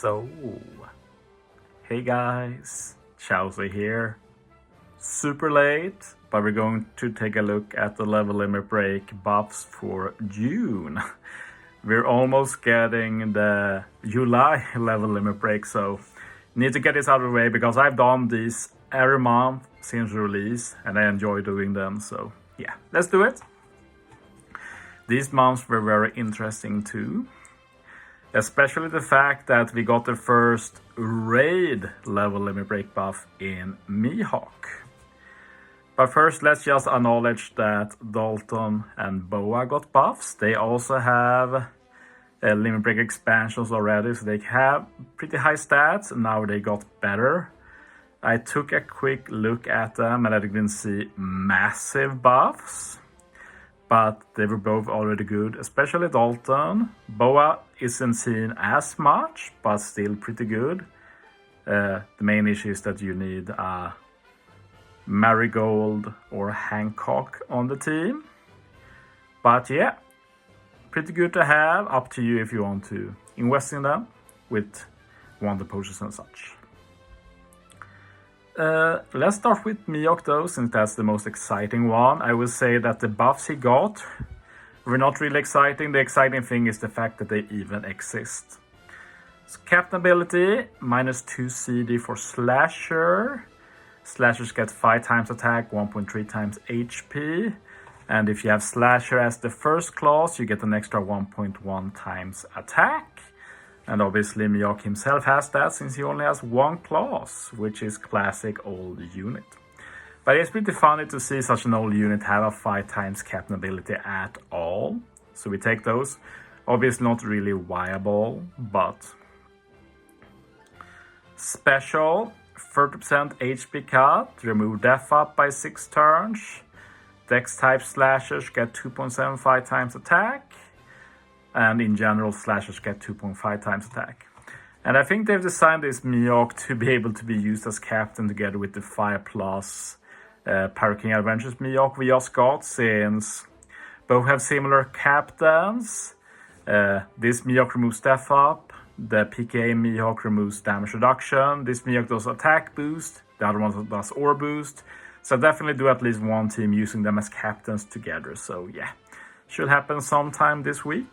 So, hey guys, Chauzu here. Super late, but we're going to take a look at the level limit break buffs for June. We're almost getting the July level limit break, so need to get this out of the way because I've done these every month since release and I enjoy doing them. So yeah, let's do it. These months were very interesting too. Especially the fact that we got the first raid level limit break buff in Mihawk. But first, let's just acknowledge that Dalton and Boa got buffs. They also have limit break expansions already, so they have pretty high stats. Now they got better. I took a quick look at them and I didn't see massive buffs, but they were both already good, especially Dalton. Boa isn't seen as much, but still pretty good. The main issue is that you need a Marigold or Hancock on the team. But yeah, pretty good to have. Up to you if you want to invest in them with wonder potions and such. Let's start with Mihawk though, since that's the most exciting one. I will say that the buffs he got were not really exciting. The exciting thing is the fact that they even exist. So Captain ability, -2 CD for Slasher. Slashers get 5 times attack, 1.3 times HP. And if you have Slasher as the first class, you get an extra 1.1 times attack. And obviously Mihawk himself has that since he only has one class, which is classic old unit. But it's pretty funny to see such an old unit have a 5 times captain ability at all. So we take those. Obviously not really viable, but special, 30% HP cut, remove death up by 6 turns. Dex type slashers get 2.75 times attack. And in general, slashers get 2.5 times attack. And I think they've designed this Mihawk to be able to be used as captain together with the 5+ Paraking Adventures Mihawk we just got, since both have similar captains. This Mihawk removes death up. The PKA Mihawk removes damage reduction. This Mihawk does attack boost. The other one does ore boost. So definitely do at least one team using them as captains together. So yeah, should happen sometime this week.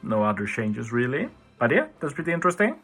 No other changes really, but yeah, that's pretty interesting.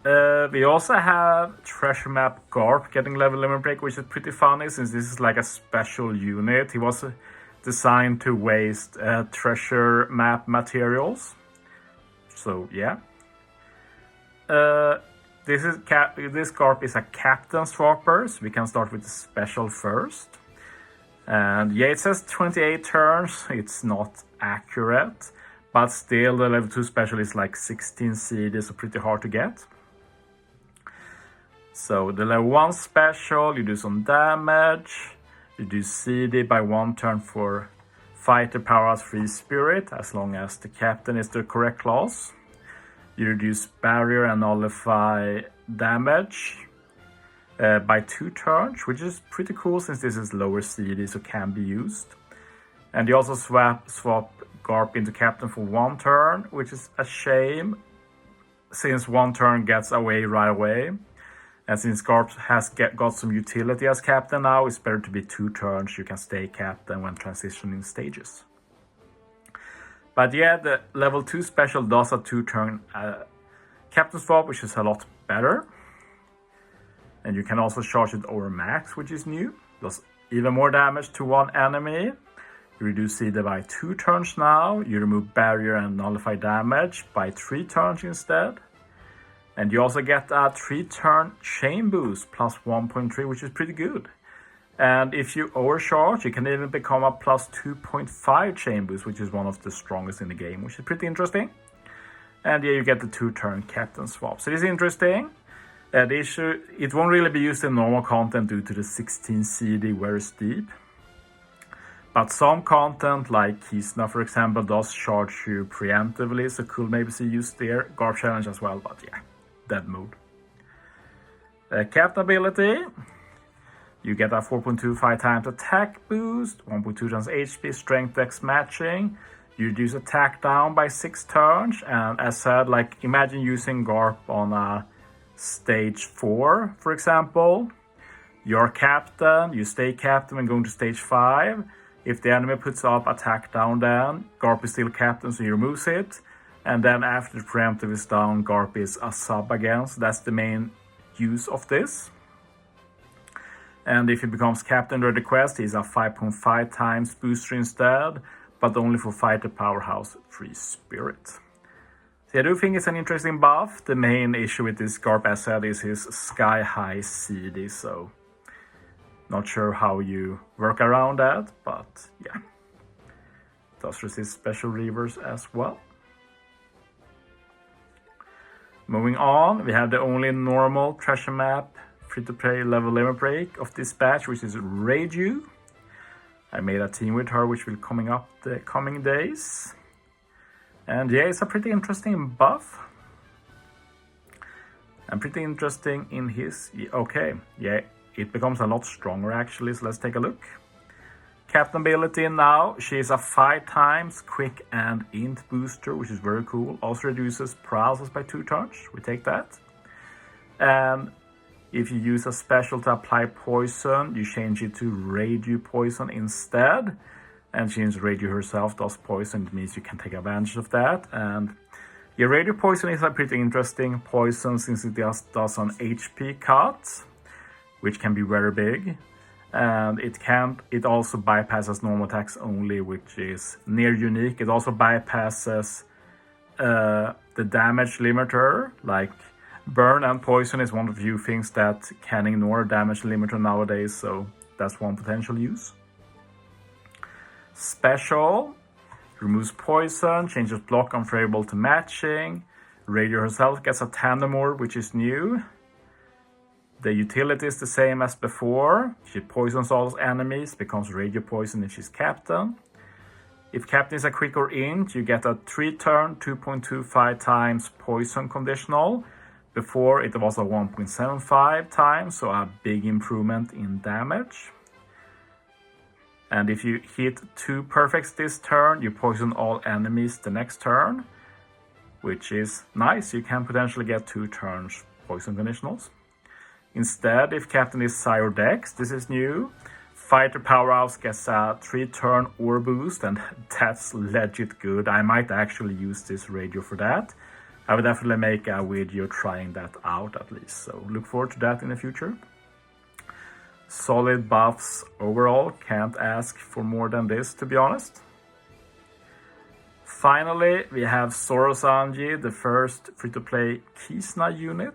We also have Treasure Map Garp getting level limit break, which is pretty funny since this is like a special unit. He was designed to waste treasure map materials. So yeah. This Garp is a captain swapper, so we can start with the special first. And yeah, it says 28 turns, it's not accurate, but still the level 2 special is like 16 CD, so pretty hard to get. So the level 1 special, you do some damage, you do CD by 1 turn for fighter power as free spirit, as long as the captain is the correct class. You reduce barrier and nullify damage by 2 turns, which is pretty cool since this is lower CD, so can be used. And you also swap Garp into captain for 1 turn, which is a shame since 1 turn gets away right away. And since Garp has got some utility as captain now, it's better to be 2 turns. You can stay captain when transitioning stages. But yeah, the level 2 special does a 2-turn captain swap, which is a lot better. And you can also charge it over max, which is new. Does even more damage to one enemy. You reduce CD by 2 turns now. You remove barrier and nullify damage by 3 turns instead. And you also get a 3-turn chain boost plus 1.3, which is pretty good. And if you overcharge, you can even become a plus 2.5 chain boost, which is one of the strongest in the game, which is pretty interesting. And yeah, you get the 2-turn captain swap. So this is interesting. The issue, it won't really be used in normal content due to the 16 CD very steep. But some content, like Kizuna for example, does charge you preemptively, so could maybe see used there. Garp challenge as well, but yeah, dead mode. Captain ability. You get a 4.25 times attack boost, 1.2 times HP, strength, dex matching. You reduce attack down by 6 turns, and as said, like imagine using Garp on a stage 4, for example. You're captain, you stay captain and go to stage 5. If the enemy puts up attack down, then Garp is still captain, so he removes it. And then after the preemptive is down, Garp is a sub again, so that's the main use of this. And if he becomes captain during the quest, he's a 5.5 times booster instead, but only for fighter powerhouse free spirit. So I do think it's an interesting buff. The main issue with this Garp, as said, is his sky high CD, so not sure how you work around that, but yeah. Does resist special reavers as well. Moving on, we have the only normal treasure map free-to-play level limit break of this batch, which is Reiju. I made a team with her, which will coming up the coming days. And yeah, it's a pretty interesting buff. And pretty interesting in his... Okay, yeah, it becomes a lot stronger actually, so let's take a look. Captain ability now, she is a 5 times quick and int booster, which is very cool. Also reduces paralysis by 2 turns, we take that. And if you use a special to apply poison, you change it to Reiju poison instead. And since Reiju herself does poison, it means you can take advantage of that. And yeah, Reiju poison is a pretty interesting poison since it does an HP cut, which can be very big. And it also bypasses normal attacks only, which is near unique. It also bypasses the damage limiter, like burn and poison is one of the few things that can ignore damage limiter nowadays, so that's one potential use. Special removes poison, changes block unfavorable to matching. Reiju herself gets a tandem orb, which is new. The utility is the same as before. She poisons all enemies, becomes Reiju poison if she's captain. If captain is a quick or int, you get a 3-turn 2.25 times poison conditional. Before it was a 1.75 times, so a big improvement in damage. And if you hit 2 perfects this turn, you poison all enemies the next turn, which is nice. You can potentially get 2 turns poison conditionals. Instead, if captain is Psy or Dex, this is new. Fighter powerhouse gets a 3-turn ore boost, and that's legit good. I might actually use this radio for that. I would definitely make a video trying that out at least, so look forward to that in the future. Solid buffs overall, can't ask for more than this, to be honest. Finally, we have Zoro Sanji, the first free-to-play Kizuna unit.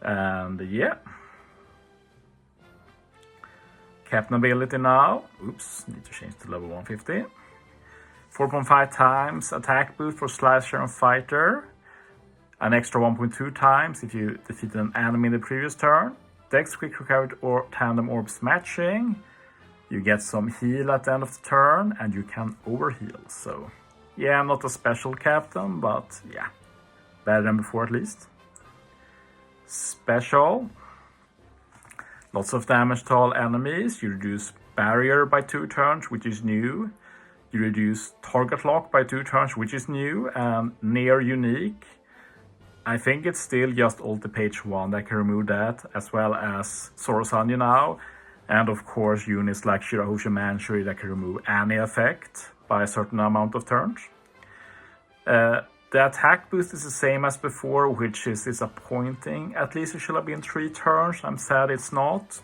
And yeah. Captain ability now. Oops, need to change to level 150. 4.5 times attack boost for Slasher and Fighter. An extra 1.2 times if you defeated an enemy in the previous turn. Dex quick recovery or tandem orbs matching. You get some heal at the end of the turn and you can overheal. So yeah, I'm not a special captain, but yeah, better than before at least. Special. Lots of damage to all enemies. You reduce barrier by 2 turns, which is new. You reduce target lock by 2 turns, which is new and near unique. I think it's still just Ulti page 1 that can remove that, as well as Zoro Sanji now. And of course units like Shirahoshi Manchuri that can remove any effect by a certain amount of turns. The attack boost is the same as before, which is disappointing. At least it should have been 3 turns. I'm sad it's not.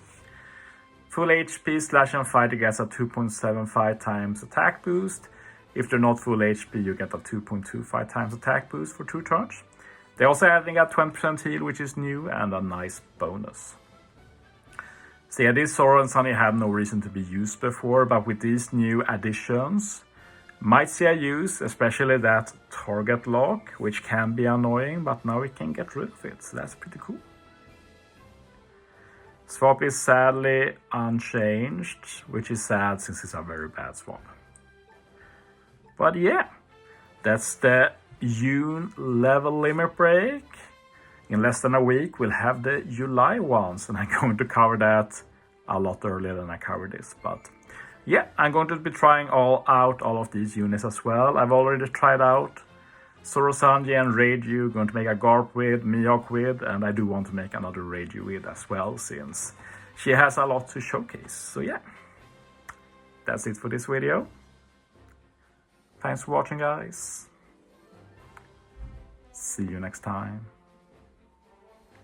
Full HP Slash and Fighter gets a 2.75 times attack boost. If they're not full HP, you get a 2.25 times attack boost for 2 turns. They're also adding a 20% heal, which is new, and a nice bonus. So yeah, this Zoro and Sunny had no reason to be used before, but with these new additions, might see a use, especially that target lock, which can be annoying, but now we can get rid of it, so that's pretty cool. Swap is sadly unchanged, which is sad since it's a very bad swap. But yeah, that's the June level limit break. In less than a week, we'll have the July ones, and I'm going to cover that a lot earlier than I covered this. But yeah, I'm going to be trying all of these units as well. I've already tried out Zoro, Sanji and Reiju, going to make a Garp with, Mihawk with, and I do want to make another Reiju with as well, since she has a lot to showcase. So yeah, that's it for this video. Thanks for watching, guys. See you next time.